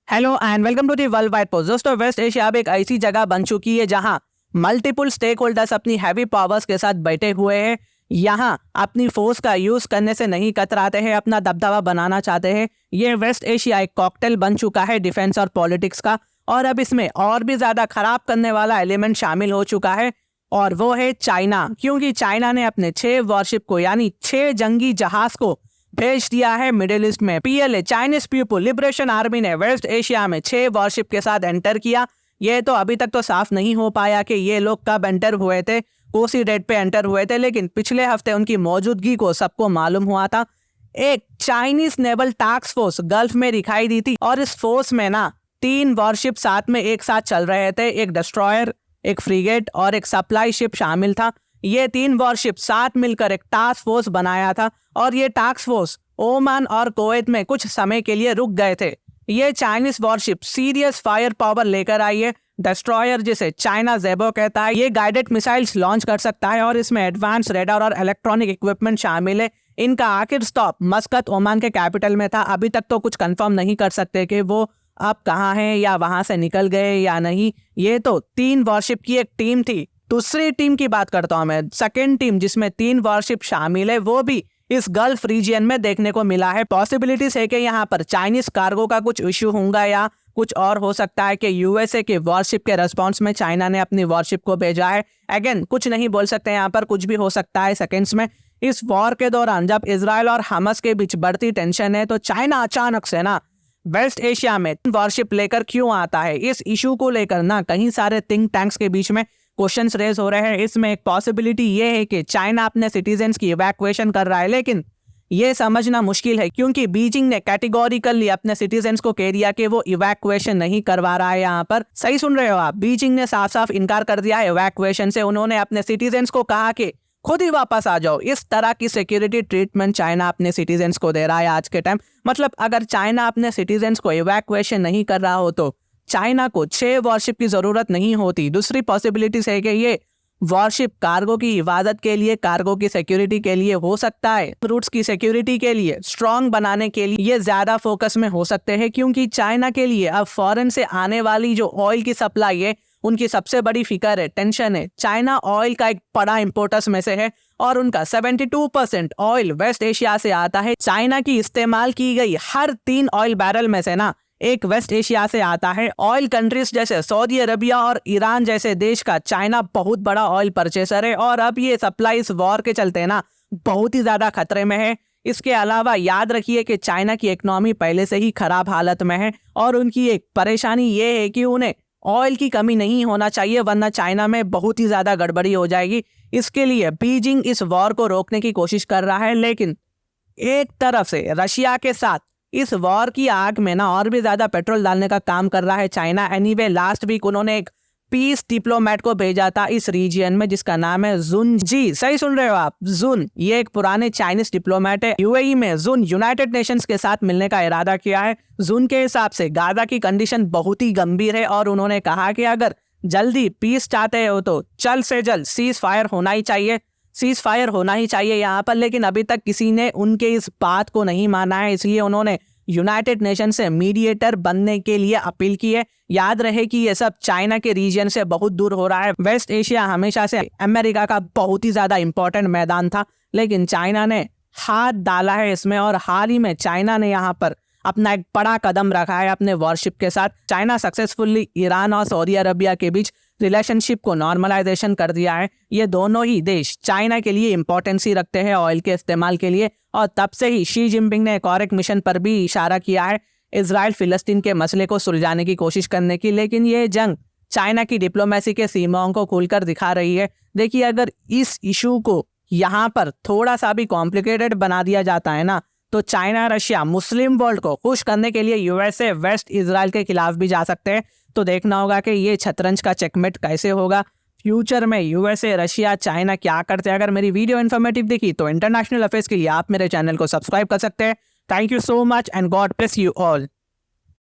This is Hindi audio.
Hello and welcome to the world wide post. दोस्तों, वेस्ट एशिया अब एक ऐसी जगह बन चुकी है जहां मल्टीपल स्टेक होल्डर्स अपनी हैवी पावर्स के साथ बैठे हुए हैं। यहां अपनी फोर्स का यूज करने से नहीं कतराते हैं, अपना दबदबा बनाना चाहते हैं। ये वेस्ट एशिया एक कॉकटेल बन चुका है डिफेंस और पॉलिटिक्स का, और अब इसमें और भी ज्यादा खराब करने वाला एलिमेंट शामिल हो चुका है, और वो है चाइना। क्योंकि चाइना ने अपने 6 वॉरशिप को यानी 6 जंगी जहाज को भेज दिया है मिडिल ईस्ट में। PLA Chinese people liberation army ने वेस्ट एशिया में 6 वॉरशिप के साथ एंटर किया। ये तो अभी तक तो साफ नहीं हो पाया कि ये लोग कब एंटर हुए थे, कौन सी डेट पे एंटर हुए थे, लेकिन पिछले हफ्ते उनकी मौजूदगी को सबको मालूम हुआ था। एक Chinese naval task force gulf में दिखाई दी थी, और इस फोर्स में ना 3 वॉरशिप साथ में एक साथ चल रहे थे। एक डिस्ट्रॉयर, एक फ्रीगेट और एक सप्लाई शिप शामिल था। ये 3 वॉरशिप साथ मिलकर एक टास्क फोर्स बनाया था, और ये टास्क फोर्स ओमान और कुवैत में कुछ समय के लिए रुक गए थे। ये Chinese worship serious fire power लेकर आई है। डिस्ट्रॉयर, जिसे चाइना ज़ेबो कहता है, ये गाइडेड मिसाइल्स लॉन्च कर सकता है, और इसमें एडवांस रेडार और इलेक्ट्रॉनिक इक्विपमेंट शामिल है। इनका आखिर स्टॉप मस्कत ओमान के कैपिटल में था। अभी तक तो कुछ कंफर्म नहीं कर सकते कि वो अब कहाँ हैं या वहां से निकल गए या नहीं। ये तो 3 वॉरशिप की एक टीम थी। दूसरी टीम की बात करता हूं मैं, सेकेंड टीम जिसमें 3 वॉरशिप शामिल है, वो भी इस गल्फ रीजन में देखने को मिला है। पॉसिबिलिटीज है कि यहाँ पर चाइनीज कार्गो का कुछ इश्यू होगा, या कुछ और हो सकता है कि यूएसए के वॉरशिप के रेस्पॉन्स में चाइना ने अपनी वॉरशिप को भेजा है। अगेन कुछ नहीं बोल सकते, यहाँ पर कुछ भी हो सकता है सेकेंड्स में। इस वॉर के दौरान जब इजराइल और हमास के बीच बढ़ती टेंशन है, तो चाइना अचानक से ना वेस्ट एशिया में वॉरशिप लेकर क्यों आता है, इस इशू को लेकर ना कहीं सारे थिंक टैंक्स के बीच में क्वेश्चंस रेज हो रहे हैं। इसमें एक पॉसिबिलिटी ये है कि चाइना अपने सिटीजन्स की इवैक्यूएशन कर रहा है, लेकिन ये समझना मुश्किल है, क्योंकि बीजिंग ने कैटेगोरिकली अपने सिटीजन्स को कह दिया कि वो इवैक्यूएशन नहीं करवा रहा है। यहाँ पर सही सुन रहे हो आप, बीजिंग ने साफ साफ इनकार कर दिया है इवैक्यूएशन से। उन्होंने अपने सिटीजन्स को कहा कि खुद ही वापस आ जाओ। इस तरह की सिक्योरिटी ट्रीटमेंट चाइना अपने सिटीजन्स को दे रहा है आज के टाइम। मतलब अगर चाइना अपने सिटीजन्स को इवैक्यूएशन नहीं कर रहा हो तो चाइना को 6 वॉरशिप की जरूरत नहीं होती। दूसरी पॉसिबिलिटीज है कि ये वॉरशिप कार्गो की हिफाजत के लिए, कार्गो की सिक्योरिटी के लिए हो सकता है। रूट्स की सिक्योरिटी के लिए, स्ट्रॉन्ग बनाने के लिए ये ज्यादा फोकस में हो सकते हैं, क्योंकि चाइना के लिए अब फॉरेन से आने वाली जो ऑयल की सप्लाई है, उनकी सबसे बड़ी फिक्र है, टेंशन है। चाइना ऑयल का एक बड़ा इंपोर्टर्स में से है, और उनका 72% ऑयल वेस्ट एशिया से आता है। चाइना की इस्तेमाल की गई हर 3 ऑयल बैरल में से ना एक वेस्ट एशिया से आता है। ऑयल कंट्रीज जैसे सऊदी अरबिया और ईरान जैसे देश का चाइना बहुत बड़ा ऑयल परचेसर है, और अब ये सप्लाई इस वॉर के चलते ना बहुत ही ज्यादा खतरे में है। इसके अलावा याद रखिए कि चाइना की इकोनॉमी पहले से ही खराब हालत में है, और उनकी एक परेशानी ये है कि उन्हें ऑयल की कमी नहीं होना चाहिए, वरना चाइना में बहुत ही ज्यादा गड़बड़ी हो जाएगी। इसके लिए बीजिंग इस वॉर को रोकने की कोशिश कर रहा है, लेकिन एक तरफ से रशिया के साथ इस वॉर की आग में ना और भी ज्यादा पेट्रोल डालने का काम कर रहा है चाइना। एनीवे, लास्ट वीक उन्होंने एक पीस डिप्लोमेट को भेजा था इस रीजन में, जिसका नाम है जुन। जी सही सुन रहे हो आप, जुन। ये एक पुराने चाइनीज डिप्लोमेट है। यूएई में जुन यूनाइटेड नेशंस के साथ मिलने का इरादा किया है। जुन के हिसाब से गाजा की कंडीशन बहुत ही गंभीर है, और उन्होंने कहा कि अगर जल्दी पीस चाहते हो तो जल्द से जल्द सीज फायर होना ही चाहिए, सीज फायर होना ही चाहिए यहाँ पर। लेकिन अभी तक किसी ने उनके इस बात को नहीं माना है, इसलिए उन्होंने यूनाइटेड नेशन से मीडिएटर बनने के लिए अपील की है। याद रहे कि ये सब चाइना के रीजन से बहुत दूर हो रहा है। वेस्ट एशिया हमेशा से अमेरिका का बहुत ही ज्यादा इंपॉर्टेंट मैदान था, लेकिन चाइना ने हाथ डाला है इसमें, और हाल ही में चाइना ने यहाँ पर अपना एक बड़ा कदम रखा है अपने वॉरशिप के साथ। चाइना सक्सेसफुली ईरान और सऊदी अरबिया के बीच रिलेशनशिप को नॉर्मलाइजेशन कर दिया है। ये दोनों ही देश चाइना के लिए इंपॉर्टेंस ही रखते हैं ऑयल के इस्तेमाल के लिए, और तब से ही शी जिनपिंग ने एक और एक मिशन पर भी इशारा किया है, इजराइल फिलिस्तीन के मसले को सुलझाने की कोशिश करने की। लेकिन ये जंग चाइना की डिप्लोमेसी के सीमाओं को खोलकर दिखा रही है। देखिए, अगर इस इशू को यहाँ पर थोड़ा सा भी कॉम्प्लिकेटेड बना दिया जाता है ना, तो चाइना, रशिया, मुस्लिम वर्ल्ड को खुश करने के लिए यूएसए वेस्ट इजराइल के खिलाफ भी जा सकते हैं। तो देखना होगा कि ये शतरंज का चेकमेट कैसे होगा। फ्यूचर में यूएसए, रशिया, चाइना क्या करते हैं। अगर मेरी वीडियो इन्फॉर्मेटिव दिखी तो इंटरनेशनल अफेयर्स के लिए आप मेरे चैनल को सब्सक्राइब कर सकते हैं। Thank you so much and God bless you all.